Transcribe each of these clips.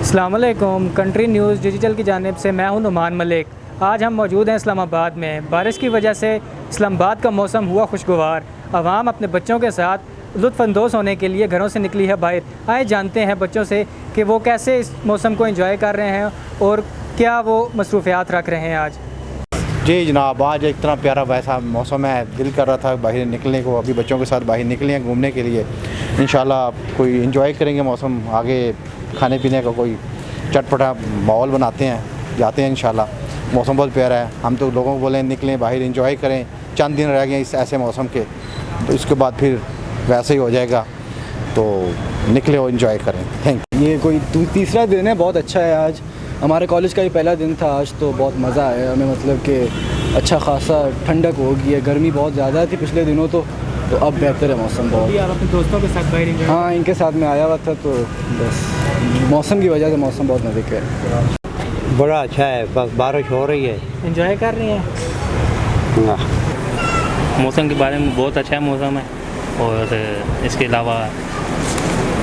अस्सलाम वालेकुम। Country news digital की जानिब से मैं हूं नुमान मलिक। आज हम मौजूद हैं इस्लामाबाद में। बारिश की वजह से इस्लामाबाद का मौसम हुआ खुशगवार। आवाम अपने बच्चों के साथ लुत्फ़अंदोज़ होने के लिए घरों से निकली है बाहर। आए जानते हैं बच्चों से कि वो कैसे इस मौसम को एंजॉय कर रहे हैं और क्या वो मसरूफ़ियात रख रहे हैं आज। जी जनाब, आज इतना प्यारा वैसा मौसम है, दिल कर रहा था बाहर निकलने को। अभी बच्चों के साथ बाहर निकले हैं घूमने के लिए। इंशाल्लाह कोई एंजॉय करेंगे मौसम। आगे खाने पीने का कोई चटपटा माहौल बनाते हैं, जाते हैं इंशाल्लाह। मौसम बहुत प्यारा है। हम तो लोगों को बोलें निकलें बाहर, एंजॉय करें। चंद दिन रह गए इस ऐसे मौसम के, तो इसके बाद फिर वैसे ही हो जाएगा, तो निकले और एंजॉय करें। Thank you. ये कोई तीसरा दिन है, बहुत अच्छा है। आज हमारे कॉलेज का ही पहला दिन था। आज तो बहुत मज़ा आया हमें, मतलब कि अच्छा खासा ठंडक हो गई है। गर्मी बहुत ज़्यादा थी पिछले दिनों, तो अब बेहतर है मौसम बहुत। आप अपने दोस्तों के साथ बाहर? हाँ, इनके साथ मैं आया हुआ था, तो बस मौसम की वजह से मौसम बहुत मज़े का है। बड़ा अच्छा है, बस बारिश हो रही है, एंजॉय कर रही हैं। मौसम के बारे में बहुत अच्छा मौसम है। और इसके अलावा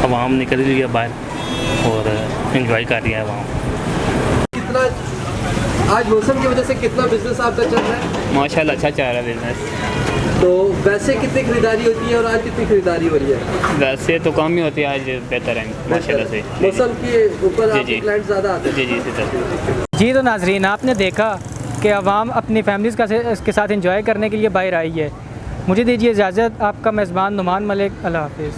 आवाम निकल रही है बाहर और एंजॉय कर रही है आवाम। कितना आज मौसम की वजह से कितना बिजनेस आपका चल रहा है? माशाल्लाह अच्छा चल रहा है बिजनेस। तो वैसे कितनी खरीदारी होती है और आज कितनी खरीदारी हो रही है? वैसे तो कम ही होती है, आज बेहतर है माशाल्लाह से। मौसम के ऊपर जी, आपके जी। क्लाइंट ज़्यादा आते हैं? जी जी इसी तरह। जी तो नाजरीन, आपने देखा कि आवाम अपनी फैमिलीज़ के साथ एंजॉय करने के लिए बाहर आई है। मुझे दीजिए इजाज़त। आपका मेज़बान नुमान मलिक। अल्लाह हाफ़िज़।